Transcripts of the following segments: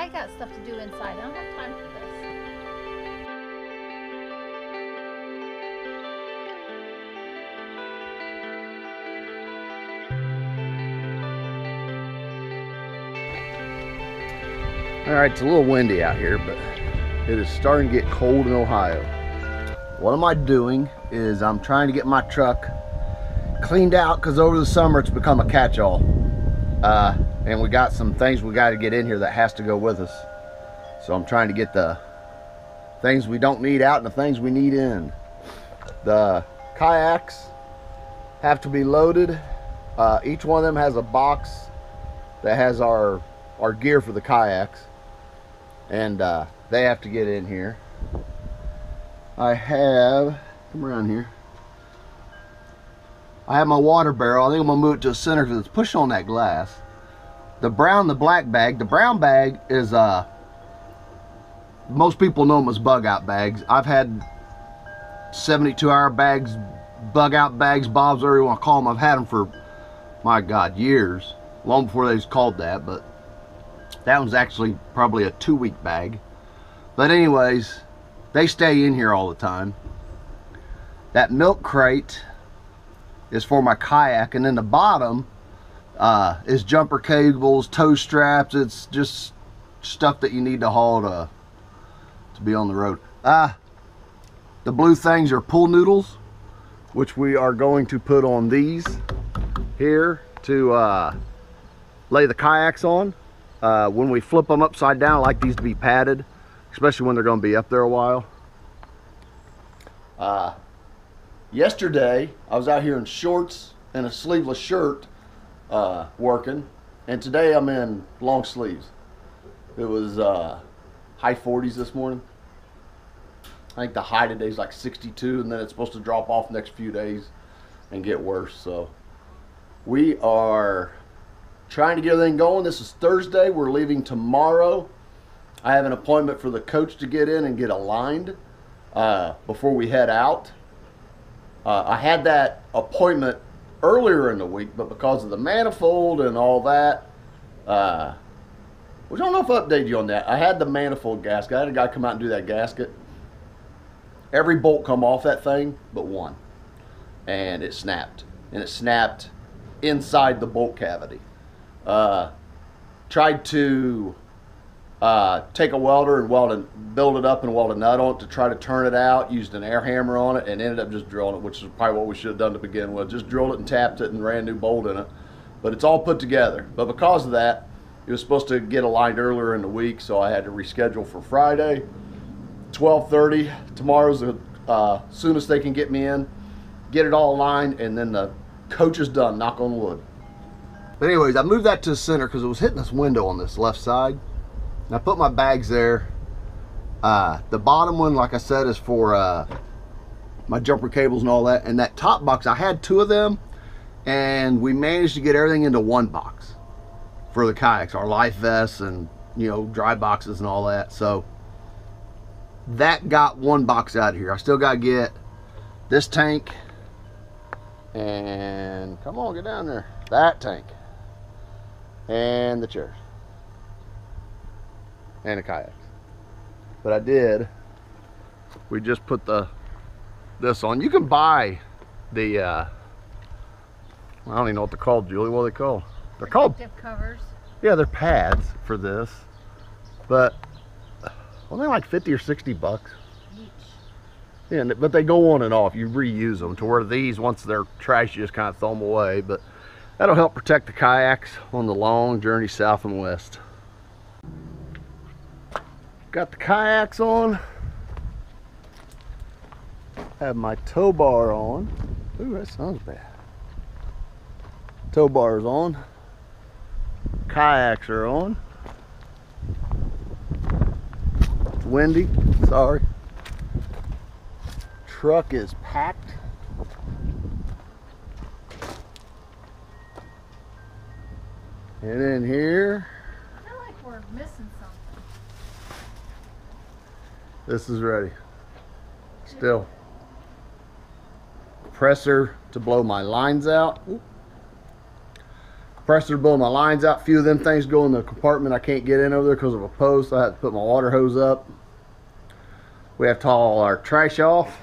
I got stuff to do inside. I don't have time for this. All right, it's a little windy out here, but it is starting to get cold in Ohio. What am I doing is I'm trying to get my truck cleaned out because over the summer it's become a catch-all. And we got some things we got to get in here that has to go with us. So I'm trying to get the things we don't need out and the things we need in. The kayaks have to be loaded. Each one of them has a box that has our gear for the kayaks. And they have to get in here. I have, come around here. I have my water barrel. I think I'm gonna move it to the center because it's pushing on that glass. The brown, the black bag. The brown bag is, most people know them as bug out bags. I've had 72-hour bags, bug out bags, bobs, whatever you want to call them. I've had them for, my God, years. Long before they was called that, but that one's actually probably a 2-week bag. But anyways, they stay in here all the time. That milk crate is for my kayak, and then the bottom is jumper cables, tow straps. It's just stuff that you need to haul to be on the road. The blue things are pool noodles, which we are going to put on these here to lay the kayaks on. When we flip them upside down, I like these to be padded, especially when they're going to be up there a while. Yesterday, I was out here in shorts and a sleeveless shirt working, and today I'm in long sleeves. It was high 40s this morning. I think the high today is like 62, and then it's supposed to drop off the next few days and get worse. So we are trying to get everything going. This is Thursday. We're leaving tomorrow. I have an appointment for the coach to get in and get aligned before we head out. I had that appointment earlier in the week, but because of the manifold and all that, which I don't know if I updated you on that. I had the manifold gasket. I had a guy come out and do that gasket. Every bolt come off that thing but one, and it snapped. And it snapped inside the bolt cavity. Tried to take a welder and build it up and weld a nut on it to try to turn it out. Used an air hammer on it and ended up just drilling it, which is probably what we should have done to begin with. Just drilled it and tapped it and ran a new bolt in it. But it's all put together. But because of that, it was supposed to get aligned earlier in the week, so I had to reschedule for Friday, 12:30. Tomorrow's the soonest they can get me in, get it all aligned, and then the coach is done, knock on wood. But anyways, I moved that to the center because it was hitting this window on this left side. And I put my bags there. The bottom one, like I said, is for my jumper cables and all that. And that top box, I had 2 of them, and we managed to get everything into one box for the kayaks, our life vests and, you know, dry boxes and all that. So that got one box out of here. I still got to get this tank and, come on, get down there, that tank and the chairs and the kayaks. But I did, we just put this on. You can buy the I don't even know what they're called, Julie. What are they called? They're called Covers. Yeah, they're pads for this, but well, they're like 50 or 60 bucks Each. Yeah, but they go on and off. You reuse them to where these, once they're trash, you just kind of throw them away. But that'll help protect the kayaks on the long journey south and west. Got the kayaks on. Have my tow bar on. Ooh, that sounds bad. Tow bar's on. Kayaks are on. It's windy, sorry. Truck is packed. And in here, I feel like we're missing something. this is ready. Still. Compressor to blow my lines out. compressor to blow my lines out. A few of them things go in the compartment. I can't get in over there because of a post. I have to put my water hose up. We have to haul our trash off.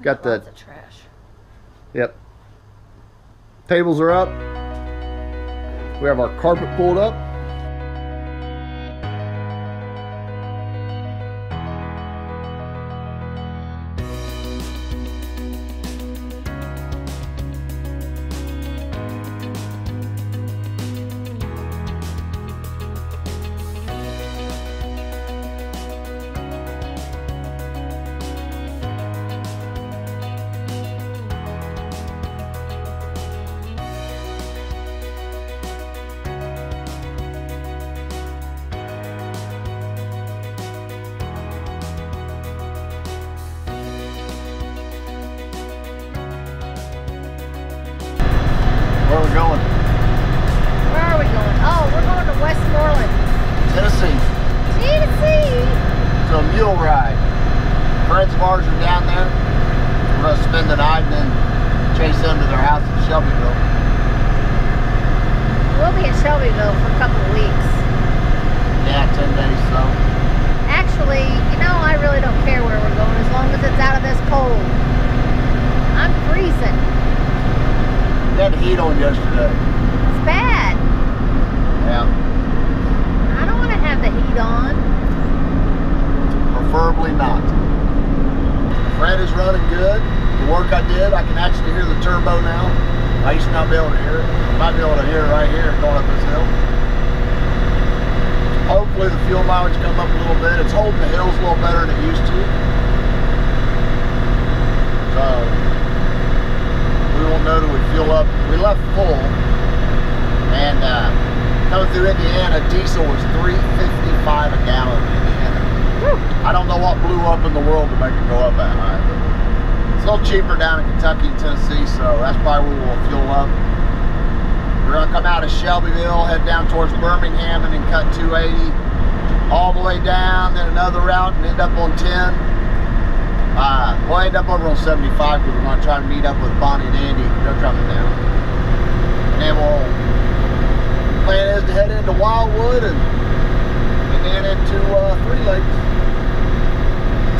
Got the Lots of trash. Yep. Tables are up. We have our carpet pulled up. Where are we going? Where are we going? Oh, we're going to Westmoreland, Tennessee. Tennessee. It's a mule ride. Friends of ours are down there. We're gonna spend the night and then chase them to their house in Shelbyville. We'll be in Shelbyville for a couple of weeks. Yeah, 10 days so. Actually, you know, I really don't care where we're going as long as it's out of this cold. I'm freezing. We had the heat on yesterday. It's bad. Yeah. I don't want to have the heat on. Preferably not. Fred is running good. The work I did, I can actually hear the turbo now. I used to not be able to hear it. I might be able to hear it right here going up this hill. Hopefully the fuel mileage come up a little bit. It's holding the hills a little better than it used to. So we won't know till we fuel up. We left full, and coming through Indiana, diesel was $3.55 a gallon in Indiana. Whew. I don't know what blew up in the world to make it go up that high, but it's a little cheaper down in Kentucky and Tennessee, so that's probably where we'll fuel up. We're gonna come out of Shelbyville, head down towards Birmingham, and then cut 280 all the way down, then another route, and end up on 10. We'll end up over on 75 because we're going to try to meet up with Bonnie and Andy. They're coming down. And then the plan is to head into Wildwood and then into Three Lakes.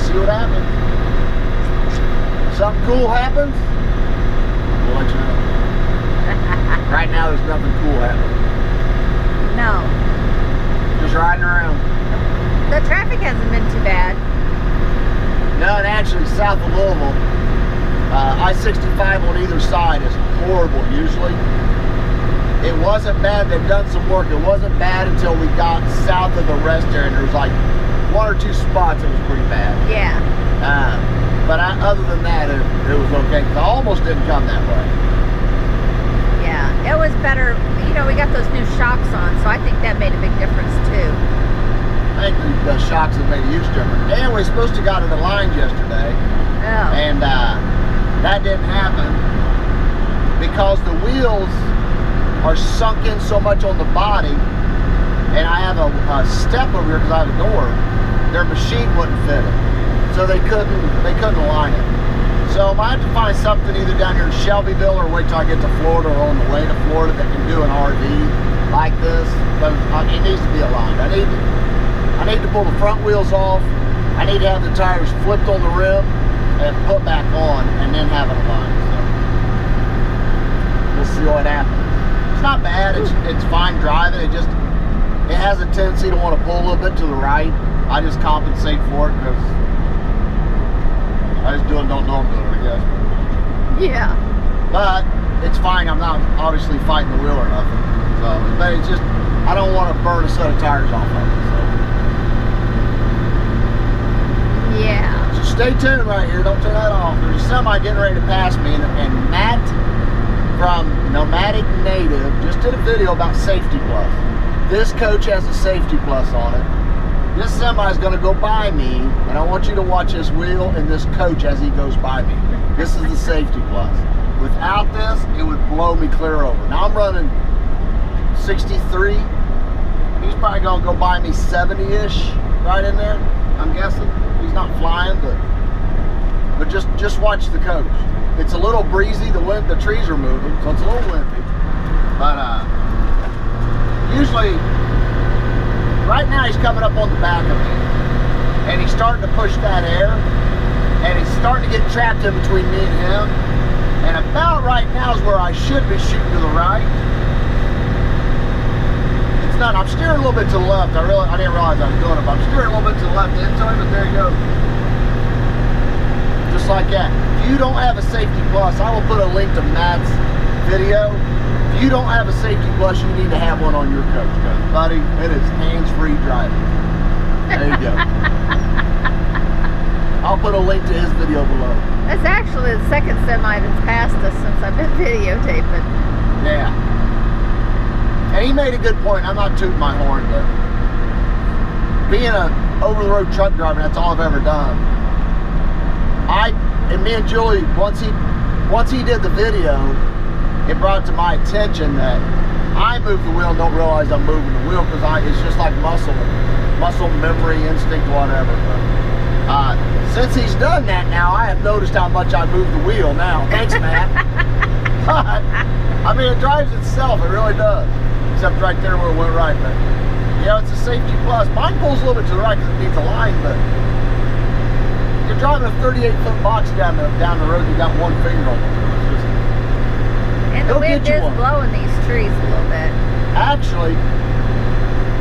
See what happens. If something cool happens, we'll let you know. Right now there's nothing cool happening. No. Just riding around. The traffic hasn't been too bad. No, and actually south of Louisville, I-65 on either side is horrible usually. It wasn't bad, they've done some work. It wasn't bad until we got south of the rest area, and there was like 1 or 2 spots that was pretty bad. Yeah. But other than that, it was okay, because I almost didn't come that way. Yeah, it was better. You know, we got those new shocks on, so I think that made a big difference too. I think the shocks have made a huge difference. And we were supposed to got it aligned yesterday. Oh. And that didn't happen because the wheels are sunk in so much on the body, and I have a step over here because I have a door. Their machine wouldn't fit it, so they couldn't align it. So I have to find something either down here in Shelbyville or wait till I get to Florida or on the way to Florida that can do an RV like this. But it needs to be aligned. I need to pull the front wheels off. I need to have the tires flipped on the rim and put back on, and then have it aligned. So we'll see what happens. It's not bad. It's fine driving. It has a tendency to want to pull a little bit to the right. I just compensate for it because I just don't know I'm doing it, I guess. Yeah. But it's fine. I'm not obviously fighting the wheel or nothing. So, but it's just I don't want to burn a set of tires off of it. So. Yeah. So stay tuned right here. Don't turn that off. There's a semi getting ready to pass me, and Matt from Nomadic Native just did a video about Safety Plus. This coach has a Safety Plus on it. This semi is going to go by me, and I want you to watch this wheel and this coach as he goes by me. This is the Safety Plus. Without this, it would blow me clear over. Now I'm running 63. He's probably going to go by me 70-ish right in there, I'm guessing. He's not flying, but just watch the coach. It's a little breezy. The trees are moving, so it's a little windy. But usually, right now he's coming up on the back of me, and he's starting to push that air, and he's starting to get trapped in between me and him. And about right now is where I should be shooting to the right. It's not. I'm steering a little bit to the left. I didn't realize I was doing it, but I'm steering a little bit to the left into him, and there you go. Just like that. If you don't have a safety plus, I will put a link to Matt's video. If you don't have a safety plus, you need to have one on your coach, because, buddy, it is hands-free driving. There you go. I'll put a link to his video below. That's actually the second semi that's passed us since I've been videotaping. Yeah. And he made a good point. I'm not tooting my horn, but being an over-the-road truck driver, that's all I've ever done. And me and Julie, once he did the video, it brought to my attention that I move the wheel and don't realize I'm moving the wheel, because it's just like muscle memory, instinct, whatever. But, since he's done that now, I have noticed how much I move the wheel now. Thanks, Matt. But, I mean, it drives itself, it really does. Except right there where it went right. But, you know, it's a safety plus. Mine pulls a little bit to the right because it needs a line, but you're driving a 38-foot box down the road, you got one finger on it. And the wind is blowing these trees a little bit. Actually,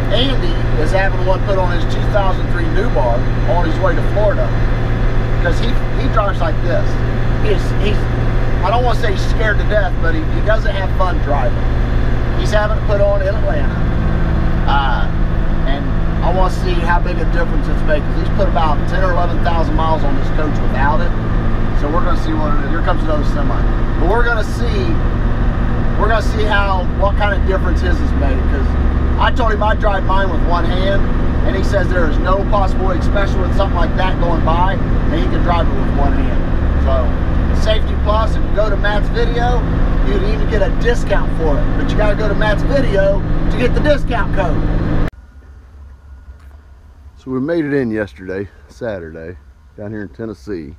Andy is having one put on his 2003 new bar on his way to Florida, because he drives like this. He's I don't want to say he's scared to death, but he doesn't have fun driving. He's having it put on in Atlanta, and I want to see how big a difference it's making. He's put about 10 or 11,000 miles on this coach without it, so we're going to see what it is. Here comes another semi, but we're going to see what kind of difference his has made, because I told him I'd drive mine with one hand, and he says there is no possibility, especially with something like that going by, that he can drive it with one hand. So, safety plus, if you go to Matt's video, you'd even get a discount for it. But you got to go to Matt's video to get the discount code. So we made it in yesterday, Saturday, down here in Tennessee.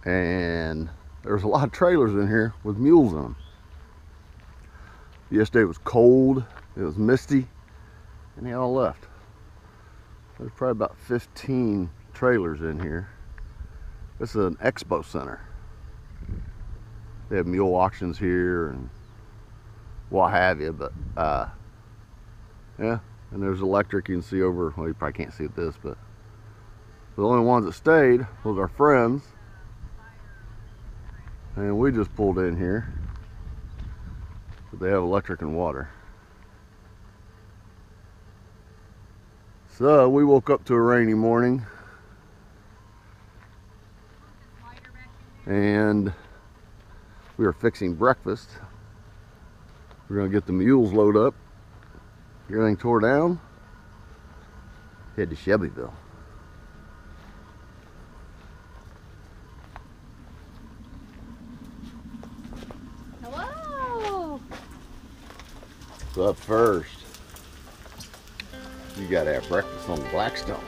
And there's a lot of trailers in here with mules in them. Yesterday it was cold, it was misty, and they all left. There's probably about 15 trailers in here. This is an expo center. They have mule auctions here and what have you, but yeah, and there's electric. You can see over, well, you probably can't see it this, but the only ones that stayed was our friends, and we just pulled in here. But they have electric and water. So we woke up to a rainy morning, and we were fixing breakfast. We're gonna get the mules loaded up, get everything tore down, head to Shelbyville. Hello. So up first, you gotta have breakfast on the Blackstone.